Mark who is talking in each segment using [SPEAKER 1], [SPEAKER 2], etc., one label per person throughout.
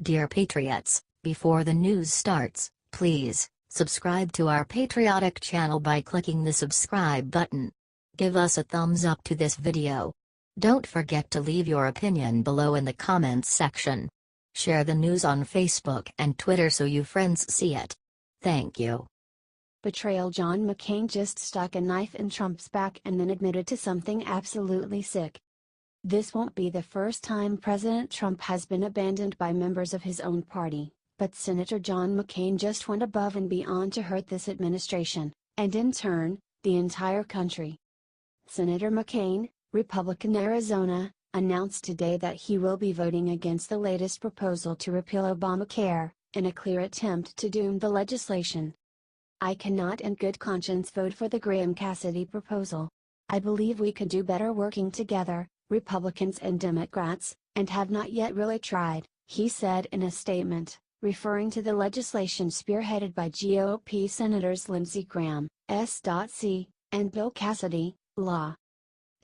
[SPEAKER 1] Dear Patriots, before the news starts, please subscribe to our patriotic channel by clicking the subscribe button. Give us a thumbs up to this video. Don't forget to leave your opinion below in the comments section. Share the news on Facebook and Twitter so your friends see it. Thank you.
[SPEAKER 2] Betrayal. John McCain just stuck a knife in Trump's back and then admitted to something absolutely sick. This won't be the first time President Trump has been abandoned by members of his own party, but Senator John McCain just went above and beyond to hurt this administration, and in turn, the entire country. Senator McCain, Republican Arizona, announced today that he will be voting against the latest proposal to repeal Obamacare, in a clear attempt to doom the legislation. "I cannot in good conscience vote for the Graham-Cassidy proposal. I believe we could do better working together, Republicans and Democrats, and have not yet really tried," he said in a statement, referring to the legislation spearheaded by GOP Senators Lindsey Graham, S.C., and Bill Cassidy, Law.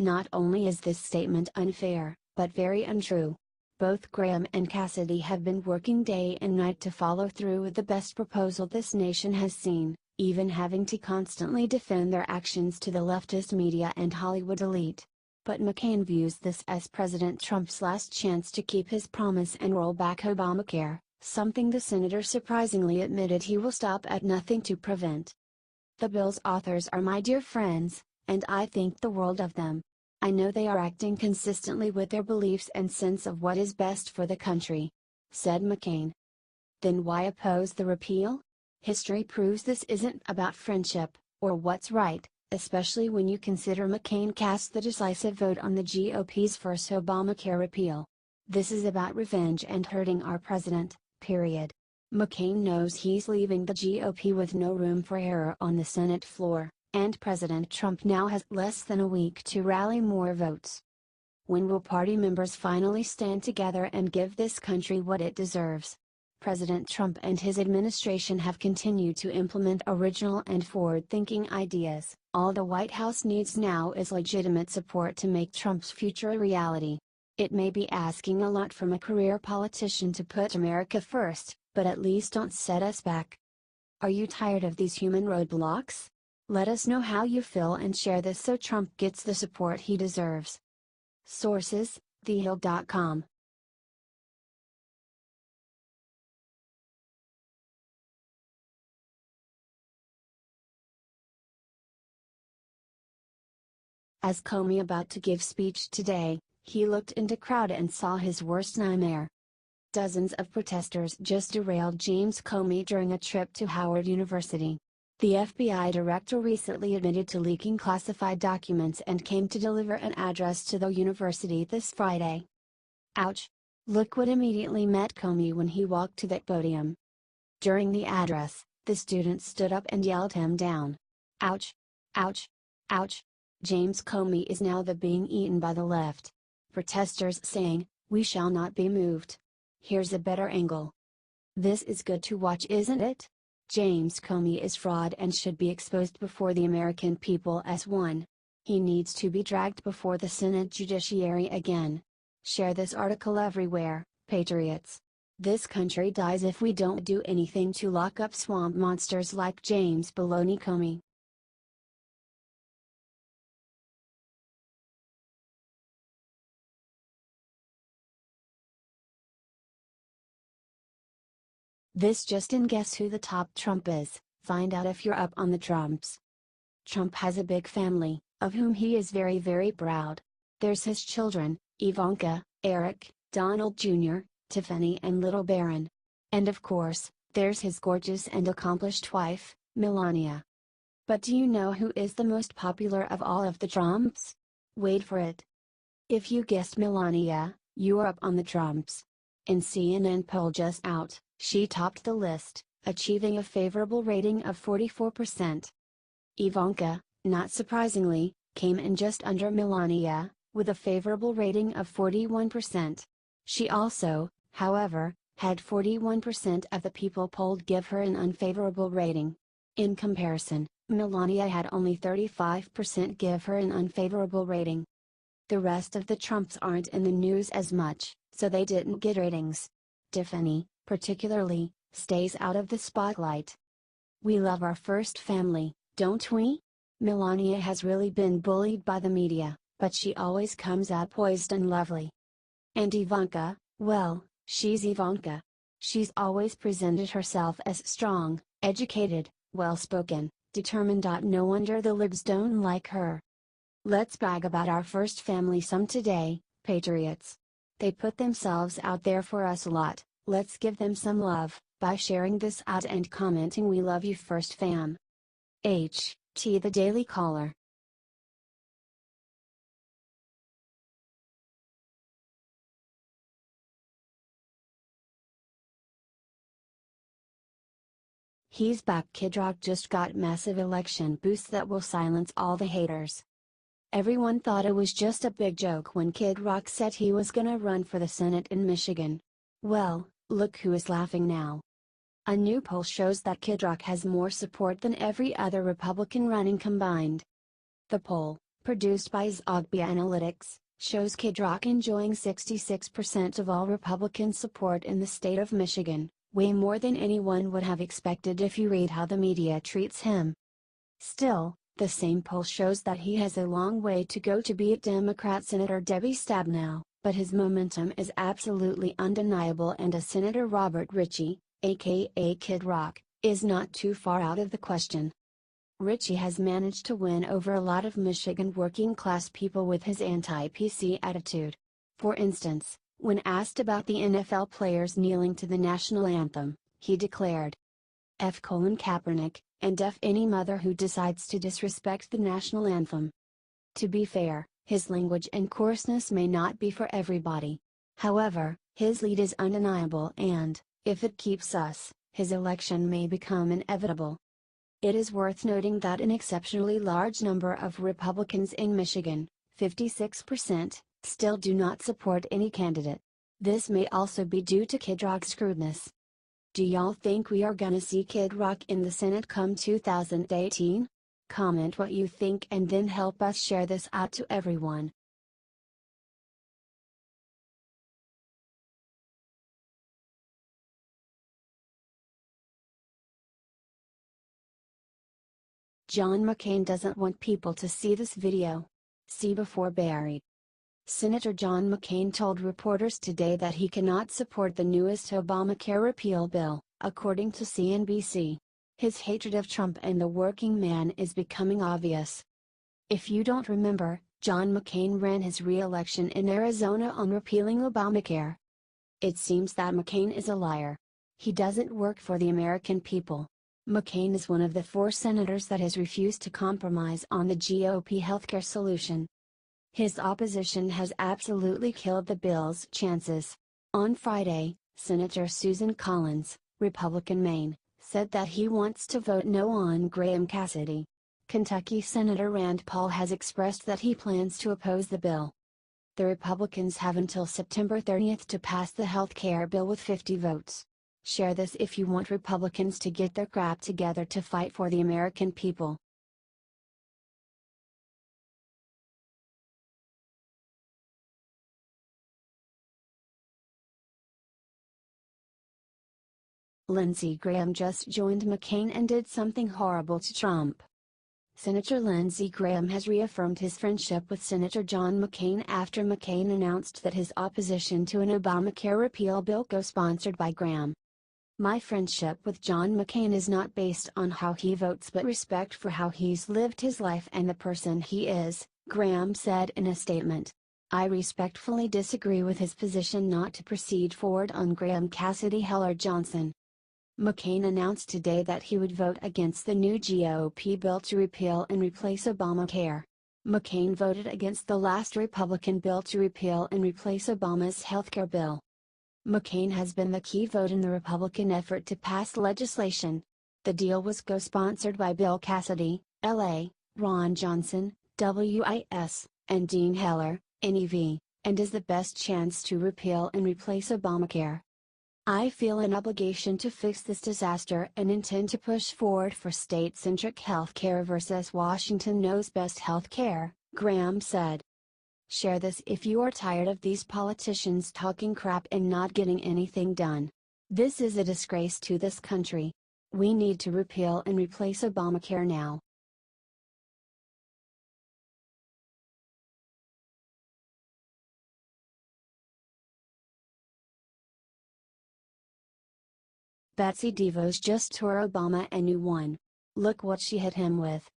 [SPEAKER 2] Not only is this statement unfair, but very untrue. Both Graham and Cassidy have been working day and night to follow through with the best proposal this nation has seen, even having to constantly defend their actions to the leftist media and Hollywood elite. But McCain views this as President Trump's last chance to keep his promise and roll back Obamacare, something the senator surprisingly admitted he will stop at nothing to prevent. "The bill's authors are my dear friends, and I think the world of them. I know they are acting consistently with their beliefs and sense of what is best for the country," said McCain. Then why oppose the repeal? History proves this isn't about friendship, or what's right, especially when you consider McCain cast the decisive vote on the GOP's first Obamacare repeal. This is about revenge and hurting our president, period. McCain knows he's leaving the GOP with no room for error on the Senate floor, and President Trump now has less than a week to rally more votes. When will party members finally stand together and give this country what it deserves? President Trump and his administration have continued to implement original and forward-thinking ideas. All the White House needs now is legitimate support to make Trump's future a reality. It may be asking a lot from a career politician to put America first, but at least don't set us back. Are you tired of these human roadblocks? Let us know how you feel and share this so Trump gets the support he deserves. Sources: thehill.com. As Comey about to give speech today, he looked into crowd and saw his worst nightmare. Dozens of protesters just derailed James Comey during a trip to Howard University. The FBI director recently admitted to leaking classified documents and came to deliver an address to the university this Friday. Ouch! Look what immediately met Comey when he walked to that podium. During the address, the student stood up and yelled him down. Ouch! Ouch! Ouch! James Comey is now being eaten by the left. Protesters saying, "We shall not be moved." Here's a better angle. This is good to watch, isn't it? James Comey is fraud and should be exposed before the American people as one. He needs to be dragged before the Senate judiciary again. Share this article everywhere, patriots. This country dies if we don't do anything to lock up swamp monsters like James Baloney Comey. This just in. Guess who the top Trump is? Find out if you're up on the Trumps. Trump has a big family, of whom he is very very proud. There's his children, Ivanka, Eric, Donald Jr., Tiffany and little Barron. And of course, there's his gorgeous and accomplished wife, Melania. But do you know who is the most popular of all of the Trumps? Wait for it. If you guessed Melania, you are up on the Trumps. In CNN poll just out, she topped the list, achieving a favorable rating of 44%. Ivanka, not surprisingly, came in just under Melania, with a favorable rating of 41%. She also, however, had 41% of the people polled give her an unfavorable rating. In comparison, Melania had only 35% give her an unfavorable rating. The rest of the Trumps aren't in the news as much, so they didn't get ratings. Tiffany, particularly, stays out of the spotlight. We love our first family, don't we? Melania has really been bullied by the media, but she always comes out poised and lovely. And Ivanka, well, she's Ivanka. She's always presented herself as strong, educated, well-spoken, determined. No wonder the libs don't like her. Let's brag about our first family some today, patriots. They put themselves out there for us a lot. Let's give them some love, by sharing this out and commenting "We love you first fam." T. The Daily Caller. He's back. Kid Rock just got massive election boost that will silence all the haters. Everyone thought it was just a big joke when Kid Rock said he was gonna run for the Senate in Michigan. Well, look who is laughing now. A new poll shows that Kid Rock has more support than every other Republican running combined. The poll, produced by Zogby Analytics, shows Kid Rock enjoying 66% of all Republican support in the state of Michigan, way more than anyone would have expected if you read how the media treats him. Still, the same poll shows that he has a long way to go to beat Democrat Senator Debbie Stabenow, but his momentum is absolutely undeniable, and a Senator Robert Ritchie, aka Kid Rock, is not too far out of the question. Ritchie has managed to win over a lot of Michigan working-class people with his anti-PC attitude. For instance, when asked about the NFL players kneeling to the national anthem, he declared, "F Kaepernick, and F any mother who decides to disrespect the national anthem." To be fair, his language and coarseness may not be for everybody. However, his lead is undeniable and, if it keeps us, his election may become inevitable. It is worth noting that an exceptionally large number of Republicans in Michigan, 56%, still do not support any candidate. This may also be due to Kid Rock's crudeness. Do y'all think we are gonna see Kid Rock in the Senate come 2018? Comment what you think and then help us share this out to everyone. John McCain doesn't want people to see this video. See before buried. Senator John McCain told reporters today that he cannot support the newest Obamacare repeal bill, according to CNBC. His hatred of Trump and the working man is becoming obvious. If you don't remember, John McCain ran his re-election in Arizona on repealing Obamacare. It seems that McCain is a liar. He doesn't work for the American people. McCain is one of the 4 senators that has refused to compromise on the GOP healthcare solution. His opposition has absolutely killed the bill's chances. On Friday, Senator Susan Collins, Republican Maine, said that he wants to vote no on Graham-Cassidy. Kentucky Senator Rand Paul has expressed that he plans to oppose the bill. The Republicans have until September 30th to pass the health care bill with 50 votes. Share this if you want Republicans to get their crap together to fight for the American people. Lindsey Graham just joined McCain and did something horrible to Trump. Senator Lindsey Graham has reaffirmed his friendship with Senator John McCain after McCain announced that his opposition to an Obamacare repeal bill co-sponsored by Graham. "My friendship with John McCain is not based on how he votes but respect for how he's lived his life and the person he is," Graham said in a statement. "I respectfully disagree with his position not to proceed forward on Graham-Cassidy Heller Johnson." McCain announced today that he would vote against the new GOP bill to repeal and replace Obamacare. McCain voted against the last Republican bill to repeal and replace Obama's healthcare bill. McCain has been the key vote in the Republican effort to pass legislation. The deal was co-sponsored by Bill Cassidy, LA, Ron Johnson, WIS, and Dean Heller, NEV, and is the best chance to repeal and replace Obamacare. "I feel an obligation to fix this disaster and intend to push forward for state-centric health care versus Washington knows best health care," Graham said. Share this if you are tired of these politicians talking crap and not getting anything done. This is a disgrace to this country. We need to repeal and replace Obamacare now. Betsy DeVos just tore Obama a new one. Look what she hit him with.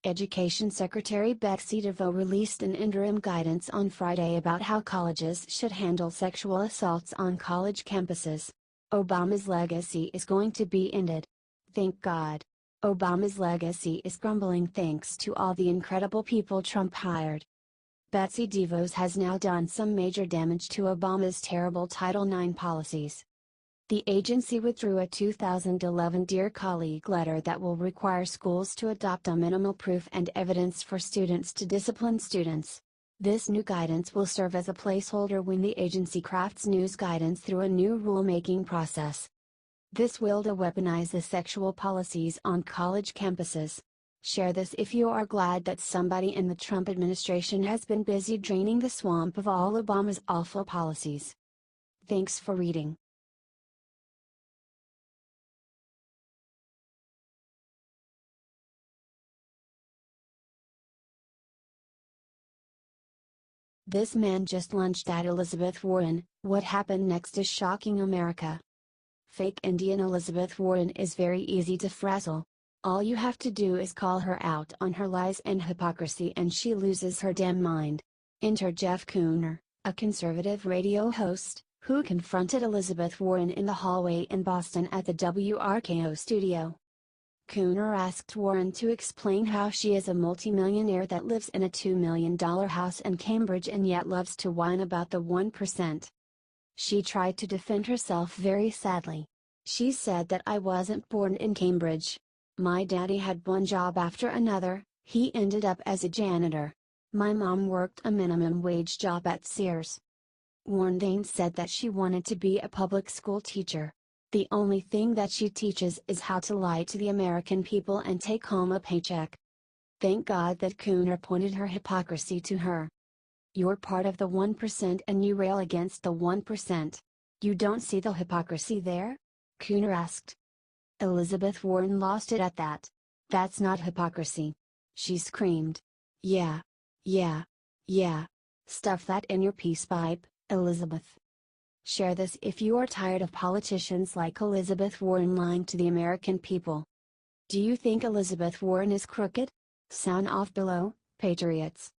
[SPEAKER 2] Education Secretary Betsy DeVos released an interim guidance on Friday about how colleges should handle sexual assaults on college campuses. Obama's legacy is going to be ended. Thank God. Obama's legacy is crumbling thanks to all the incredible people Trump hired. Betsy DeVos has now done some major damage to Obama's terrible Title IX policies. The agency withdrew a 2011 Dear Colleague letter that will require schools to adopt a minimal proof and evidence for students to discipline students. This new guidance will serve as a placeholder when the agency crafts news guidance through a new rulemaking process. This will weaponize the sexual policies on college campuses. Share this if you are glad that somebody in the Trump administration has been busy draining the swamp of all Obama's awful policies. Thanks for reading. This man just lunched at Elizabeth Warren. What happened next is shocking America. Fake Indian Elizabeth Warren is very easy to frazzle. All you have to do is call her out on her lies and hypocrisy and she loses her damn mind. Enter Jeff Cooner, a conservative radio host, who confronted Elizabeth Warren in the hallway in Boston at the WRKO studio. Cooner asked Warren to explain how she is a multimillionaire that lives in a $2 million house in Cambridge and yet loves to whine about the 1%. She tried to defend herself very sadly. She said that I wasn't born in Cambridge. My daddy had one job after another, he ended up as a janitor. My mom worked a minimum wage job at Sears. Warren then said that she wanted to be a public school teacher. The only thing that she teaches is how to lie to the American people and take home a paycheck. Thank God that Cooner pointed her hypocrisy to her. You're part of the 1% and you rail against the 1%. You don't see the hypocrisy there? Cooner asked. Elizabeth Warren lost it at that. That's not hypocrisy. She screamed. Yeah. Stuff that in your peace pipe, Elizabeth. Share this if you are tired of politicians like Elizabeth Warren lying to the American people. Do you think Elizabeth Warren is crooked? Sound off below, Patriots.